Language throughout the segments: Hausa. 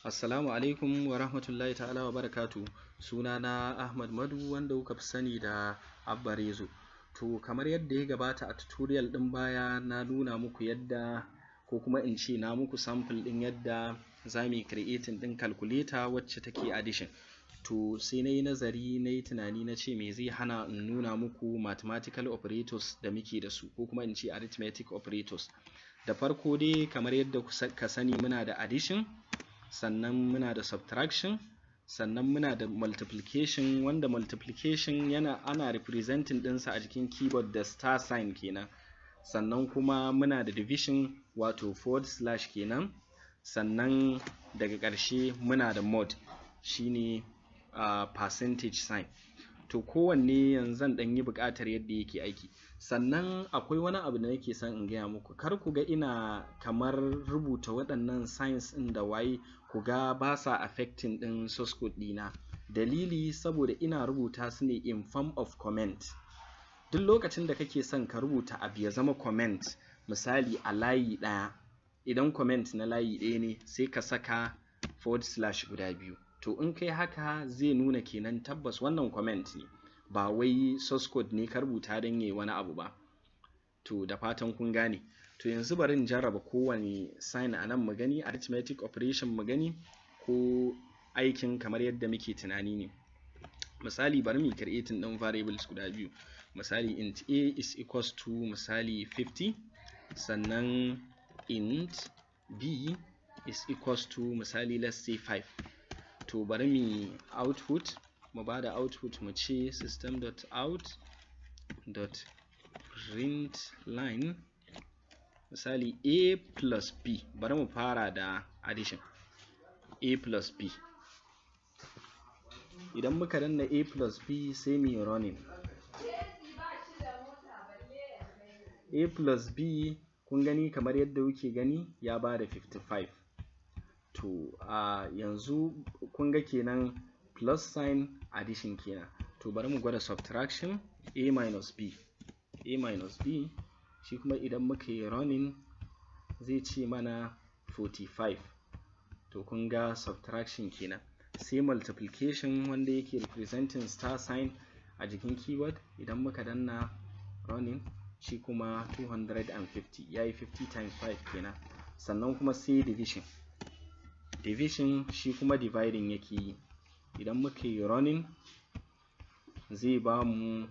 Assalamu alaikum wa rahmatullahi ta'ala wa barakatu. Sunana Ahmad Madu wanda kuka fi sani da Abba Rezo. To kamar yadda ya gabata a tutorial ɗin baya na nuna muku yadda ko kuma in ce na muku sample ɗin yadda za mu yi creating ɗin calculator wacce take addition. To sai na yi nazari na yi tunani na ce me zai hana in nuna muku mathematical operators da muke da su ko kuma in ce arithmetic operators. Da farko dai kamar yadda ka sani muna da addition, sannan muna da subtraction, sannan muna da multiplication, wanda multiplication ana representing ɗinsa a jikin keyboard da star sign kenan. Sannan kuma muna da division wato forward slash kenan. Sannan daga ƙarshe muna da mod shine percentage sign. To kowanne yanzu zan ɗan yi buƙatar yadda yake aiki. Sannan akwai wani abu da nake son in gaya muku, kar ku ga ina kamar rubuta waɗannan signs ɗin da waye ku ga ba sa affecting ɗin source code ɗina. Dalili saboda ina rubuta su ne in form of comment. Duk lokacin da kake son ka rubuta abu ya zama comment, misali a layi ɗaya, idan comment na layi ɗaya ne sai ka saka forward slash guda biyu. To in kai haka zai nuna kenan tabbas wannan comment ne, ba wai source code ne ka rubuta don yayi wani abu ba. To da fatan kun gane. To yanzu bari in jarraba kowane sign a nan mu gani, arithmetic operation mu gani ko aikin kamar yadda muke tunani ne. Misali bari mu creating ɗin variables guda biyu. Misali int a is equals to misali 50, sannan int b is equals to misali let's say 5. To bari mu output, mu bada output mu ce system.out.println misali a plus b. Bari mu fara da addition, a plus b. Idan muka danna a plus b sai mu running. A plus b kun gani kamar yadda kuke gani ya bada 55. To yanzu kun ga kenan plus sign addition kenan. To bari mu gwada subtraction, a minus b. A minus b shi kuma idan muka yi running zai ce mana 45. To kun ga subtraction kenan. Sai multiplication wanda yake representing star sign a jikin keyboard, idan muka danna running shi kuma 250, yayi 50 times 5 kenan. Sannan kuma sai division. Division shi kuma dividing yake yi. Idan muka yi running zai ba mu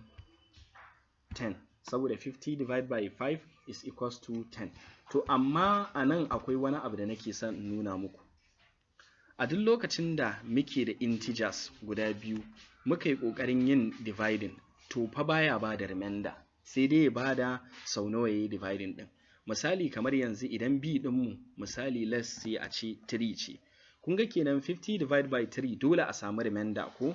10, saboda 50 divided by 5 is equals to 10. To amma a nan akwai wani abu da nake son in nuna muku. A duk lokacin da muke da integers guda biyu muka yi ƙoƙarin yin dividing, to fa baya ba da remainder, sai dai ya bada sau nawa yayi dividing ɗin. Misali kamar yanzu idan b ɗinmu misali let's say a ce 3 ce, kun ga kenan 50 divided by 3 dole a samu remainder ko?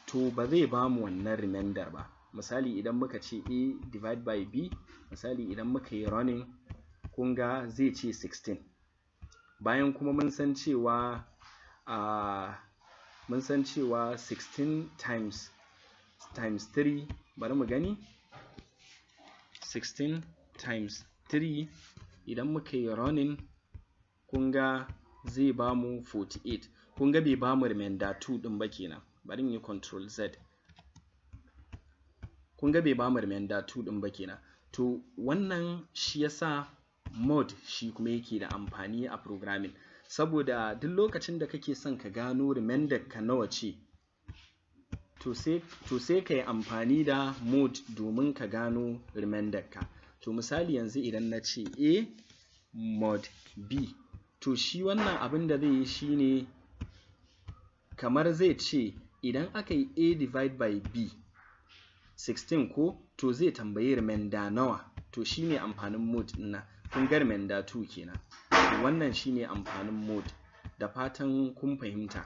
To ba zai ba mu wannan remainder ba. Misali idan muka ce a divided by b, misali idan muka yi running kun ga zai ce 16. Bayan kuma mun san cewa 16 times 3, bari mu gani 16 times 3 idan muka yi running kun ga zai ba mu 48. Kun ga bai ba mu remainder 2 ɗin ba kenan. Bari in yi control z. Kun ga bai ba mu remainder 2 ɗin ba kenan. To wannan shi yasa mod shi kuma yake da amfani a programming, saboda duk lokacin da kake son ka gano remainder ka nawa ce, to sai ka yi amfani da mod domin ka gano remainder ka. To misali yanzu idan na ce a mod b, to shi wannan abin da zai yi shine kamar zai ce idan aka yi a divide by b 16 ko, to zai tambayi remainder nawa. To shine amfanin mod ɗin nan. Kun ga remainder 2 kenan. Wannan shine amfanin mod. Da fatan kun fahimta.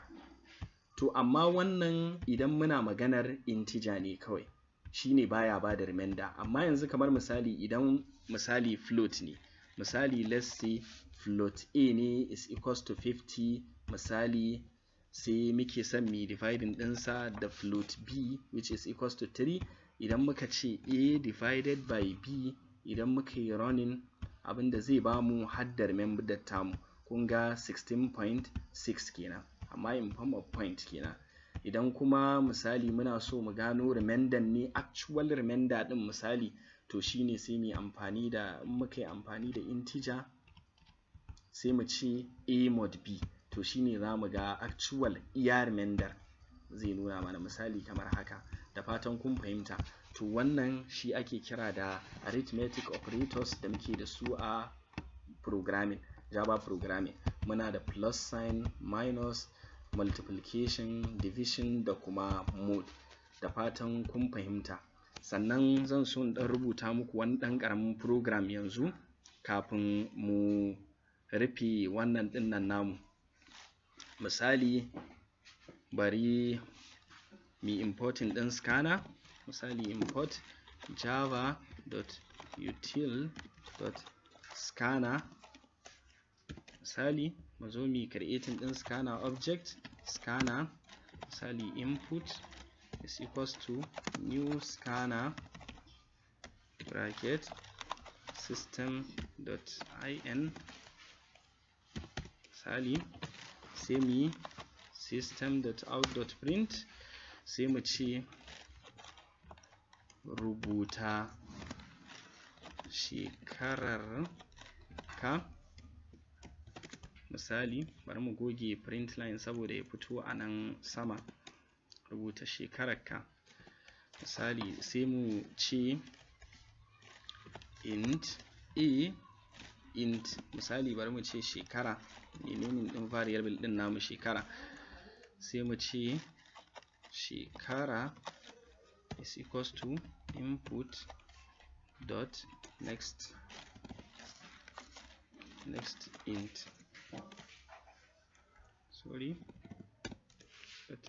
To amma wannan idan muna maganar integer ne kawai, shine baya bada remainder. Amma yanzu kamar misali idan misali float ne, misali let's say float a ne is equals to 50, misali sai muke son mu dividing ɗinsa da float b which is equals to 3. Idan muka ce a divided by b, idan muka yi running abinda zai bamu haddar remainder tamu. kun ga 16.6 kenan, amma in form of point kenan. Idan kuma misali muna so mu gano remainder ne, actual remainder din misali, to shine sai mu amfani da, in muka yi amfani da integer sai mu ce a mod b, to shine za mu ga actual iya remainder zai nuna mana, misali kamar haka. Da fatan kun fahimta. To wannan shi ake kira da arithmetic operators da muke da su a programming, Java programming. Muna da plus sign, minus, multiplication, division da kuma mod. Da fatan kun fahimta. Sannan zan so in dan rubuta muku wani dan karamin program yanzu kafin mu rufe wannan dinnan namu. Misali bari mu importing din scanner, misali import java.util.scanner, misali mu zo mu creating din scanner object, scanner misali input is equals to new scanner bracket system.in, misali sai mu yi system.out.print, sai mu ce rubuta shekarar ka, misali bari mu goge print line saboda ya fito a nan sama. Rubuta shekarar ka, misali sai mu ce int a int, misali bari mu ce shekara, menene din variable din namu shekara, sai mu ce shekara is equals to input dot next int,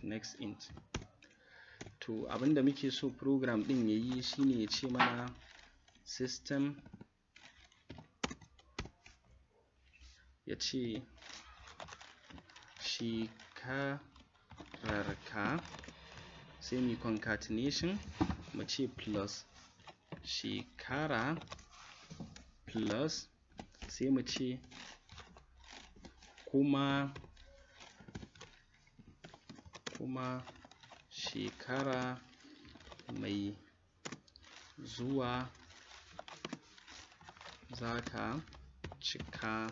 next int. To abinda muke so program din yayi shine ya ce mana system, ya ce shekararka, sai mu concatenation mu ce plus shekara plus, sai mu ce kuma shekara mai zuwa za ta cika,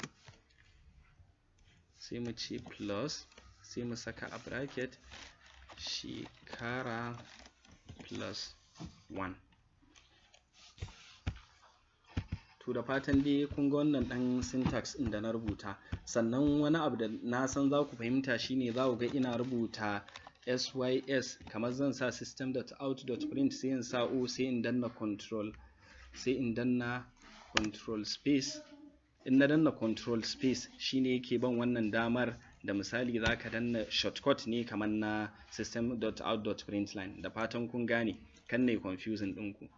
sai mu ce plus, sai mu saka a bracket shekara plus 1. To da fatan dai kun ga wannan dan syntax din da na rubuta. Sannan wani abu da na san za ku fahimta shine za ku ga ina rubuta sys, kamar zan sa system.out.print sai in sa o, sai in danna control, sai in danna control space. In na danna control space shine yake ban wannan damar da misali za ka danna shortcut ne kamar na system.out.println. Da fatan kun gane, kan ne confusing ɗinku.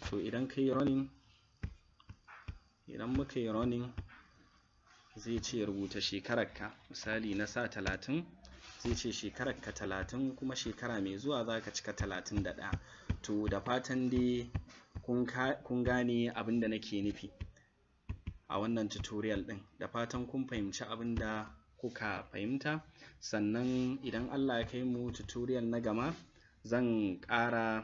To idan ka yi running, idan muka yi running zai ce rubuta shekararka, misali na sa 30, zai ce shekararka 30 kuma shekara mai zuwa za ka cika 31. To da fatan dai kun gane abin da nake nufi a wannan tutorial din. Da fatan kun fahimci abin da kuka fahimta. Sannan idan Allah ya kai mu tutorial na gaba zan ƙara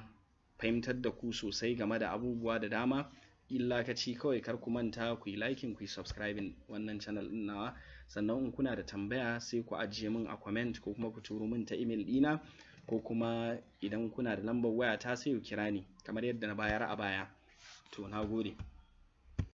fahimtar da ku sosai game da abubuwa da dama. Illa kaci kawai kar ku manta ku yi liking, ku yi subscribing wannan channel din nawa. Sannan in kuna da tambaya sai ku ajiye min a comment ko kuma ku turo min ta email dina, ko kuma idan kuna da lambar waya ta sai ku kira ni kamar yadda na bayar a baya. To na gode.